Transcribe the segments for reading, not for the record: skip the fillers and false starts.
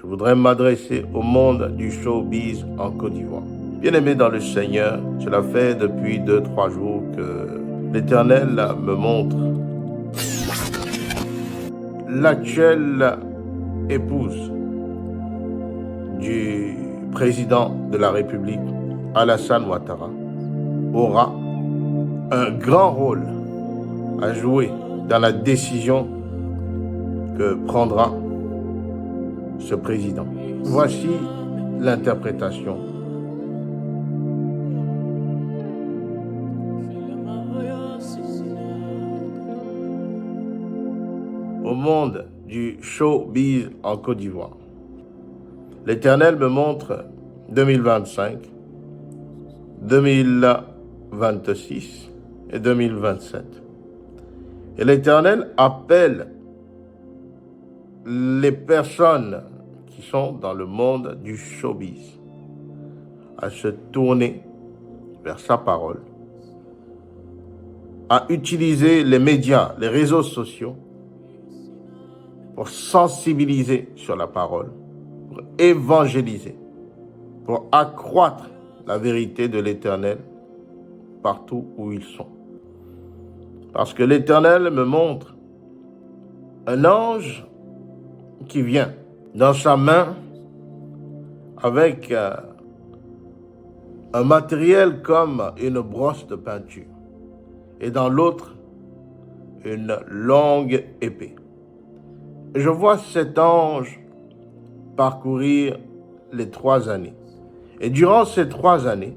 je voudrais m'adresser au monde du showbiz en Côte d'Ivoire. Bien-aimé dans le Seigneur, cela fait depuis 2-3 jours que l'Éternel me montre l'actuelle épouse du président de la République, Alassane Ouattara, aura un grand rôle à jouer dans la décision que prendra ce président. Voici l'interprétation. Au monde du showbiz en Côte d'Ivoire, l'Éternel me montre 2025, 2026 et 2027. Et l'Éternel appelle les personnes qui sont dans le monde du showbiz à se tourner vers sa parole, à utiliser les médias, les réseaux sociaux pour sensibiliser sur la parole, pour évangéliser, pour accroître la vérité de l'Éternel partout où ils sont. Parce que l'Éternel me montre un ange qui vient dans sa main avec un matériel comme une brosse de peinture et dans l'autre une longue épée. Je vois cet ange parcourir les 3 années. Et durant ces 3 années,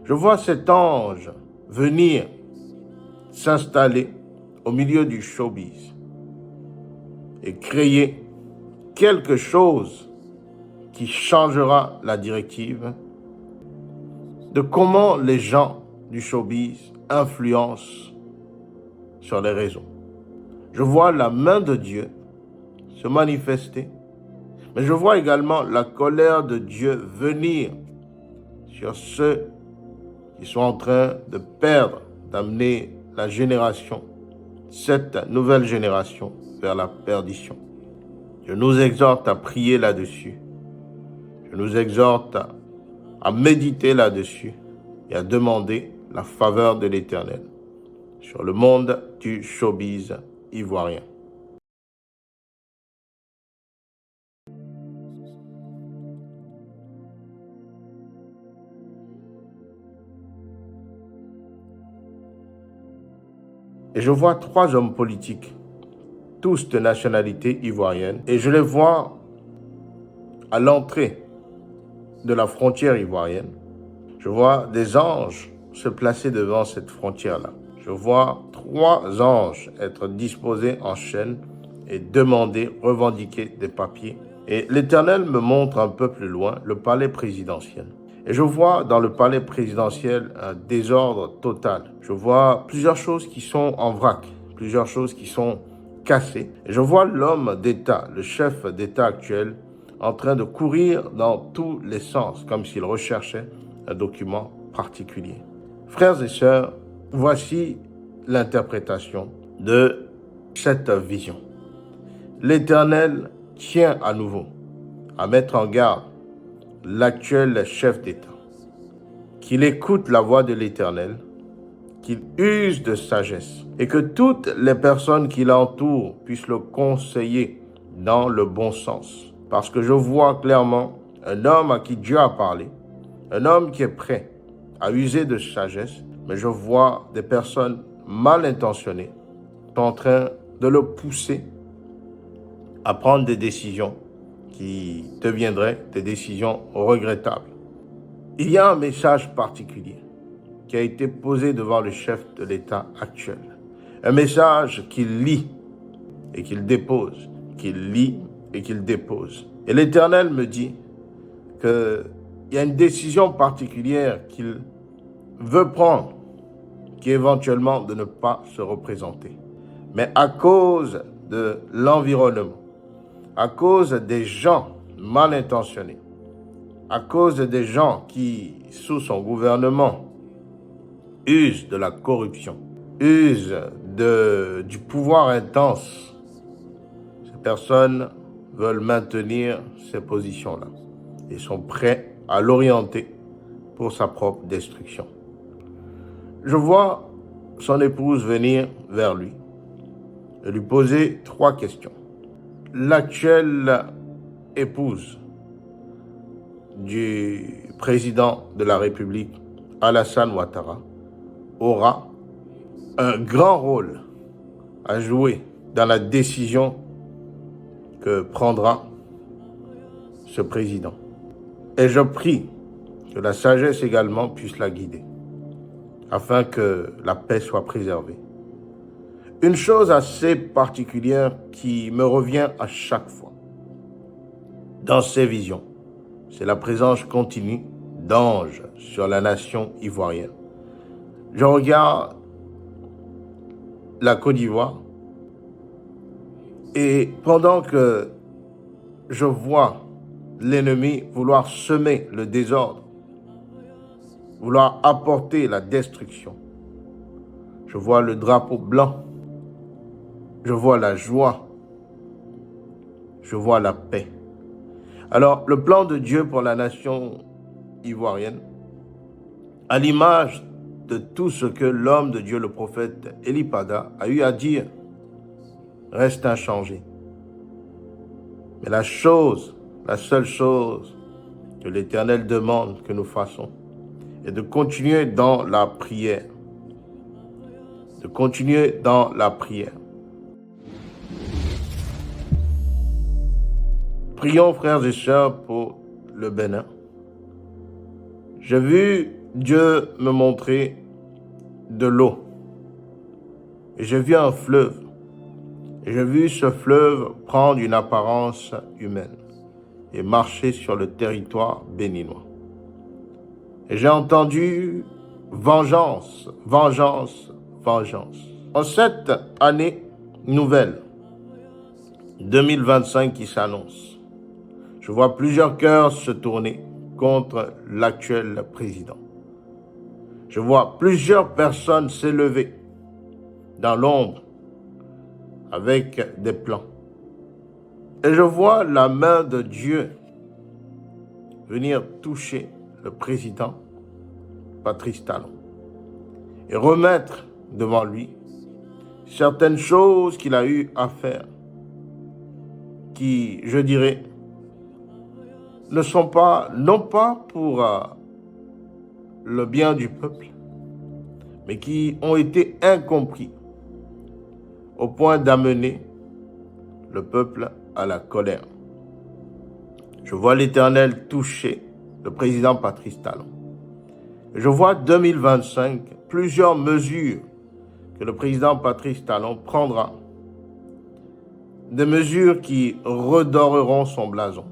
je vois cet ange venir s'installer au milieu du showbiz et créer quelque chose qui changera la directive de comment les gens du showbiz influencent sur les réseaux. Je vois la main de Dieu se manifester, mais je vois également la colère de Dieu venir sur ceux qui sont en train de perdre, d'amener la génération, cette nouvelle génération, vers la perdition. Je nous exhorte à prier là-dessus. Je nous exhorte à méditer là-dessus et à demander la faveur de l'Éternel sur le monde du showbiz ivoirien. Et je vois 3 hommes politiques, tous de nationalité ivoirienne, et je les vois à l'entrée de la frontière ivoirienne. Je vois des anges se placer devant cette frontière-là. Je vois 3 anges être disposés en chaîne et demander, revendiquer des papiers. Et l'Éternel me montre un peu plus loin le palais présidentiel. Et je vois dans le palais présidentiel un désordre total. Je vois plusieurs choses qui sont en vrac, plusieurs choses qui sont cassées. Et je vois l'homme d'État, le chef d'État actuel, en train de courir dans tous les sens, comme s'il recherchait un document particulier. Frères et sœurs, voici l'interprétation de cette vision. L'Éternel tient à nouveau à mettre en garde l'actuel chef d'État, qu'il écoute la voix de l'Éternel, qu'il use de sagesse et que toutes les personnes qui l'entourent puissent le conseiller dans le bon sens. Parce que je vois clairement un homme à qui Dieu a parlé, un homme qui est prêt à user de sagesse, mais je vois des personnes mal intentionnées sont en train de le pousser à prendre des décisions qui deviendraient des décisions regrettables. Il y a un message particulier qui a été posé devant le chef de l'État actuel. Un message qu'il lit et qu'il dépose, qu'il lit et qu'il dépose. Et l'Éternel me dit qu'il y a une décision particulière qu'il veut prendre, qui est éventuellement de ne pas se représenter. Mais à cause de l'environnement, à cause des gens mal intentionnés, à cause des gens qui, sous son gouvernement, usent de la corruption, usent du pouvoir intense, ces personnes veulent maintenir ces positions-là et sont prêts à l'orienter pour sa propre destruction. Je vois son épouse venir vers lui et lui poser 3 questions. L'actuelle épouse du président de la République, Alassane Ouattara, aura un grand rôle à jouer dans la décision que prendra ce président. Et je prie que la sagesse également puisse la guider, afin que la paix soit préservée. Une chose assez particulière qui me revient à chaque fois dans ces visions, c'est la présence continue d'anges sur la nation ivoirienne. Je regarde la Côte d'Ivoire et pendant que je vois l'ennemi vouloir semer le désordre, vouloir apporter la destruction, je vois le drapeau blanc, je vois la joie, je vois la paix. Alors, le plan de Dieu pour la nation ivoirienne, à l'image de tout ce que l'homme de Dieu, le prophète Eli Pada, a eu à dire, reste inchangé. Mais la seule chose que l'Éternel demande que nous fassions est de continuer dans la prière. De continuer dans la prière. Prions, frères et sœurs, pour le Bénin. J'ai vu Dieu me montrer de l'eau. Et j'ai vu un fleuve. Et j'ai vu ce fleuve prendre une apparence humaine et marcher sur le territoire béninois. Et j'ai entendu vengeance, vengeance, vengeance. En cette année nouvelle, 2025 qui s'annonce, je vois plusieurs cœurs se tourner contre l'actuel président. Je vois plusieurs personnes s'élever dans l'ombre avec des plans. Et je vois la main de Dieu venir toucher le président Patrice Talon et remettre devant lui certaines choses qu'il a eu à faire qui, je dirais, ne sont pas, non pas pour le bien du peuple, mais qui ont été incompris au point d'amener le peuple à la colère. Je vois l'Éternel toucher le président Patrice Talon. Je vois 2025 plusieurs mesures que le président Patrice Talon prendra, des mesures qui redoreront son blason.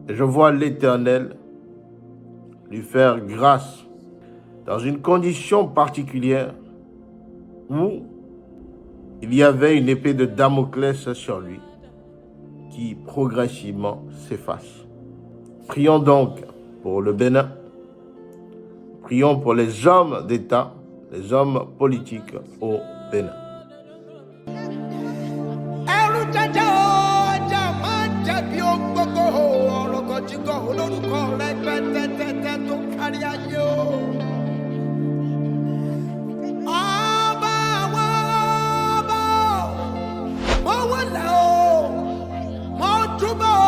Et je vois l'Éternel lui faire grâce dans une condition particulière où il y avait une épée de Damoclès sur lui qui progressivement s'efface. Prions donc pour le Bénin. Prions pour les hommes d'État, les hommes politiques au Bénin. Mo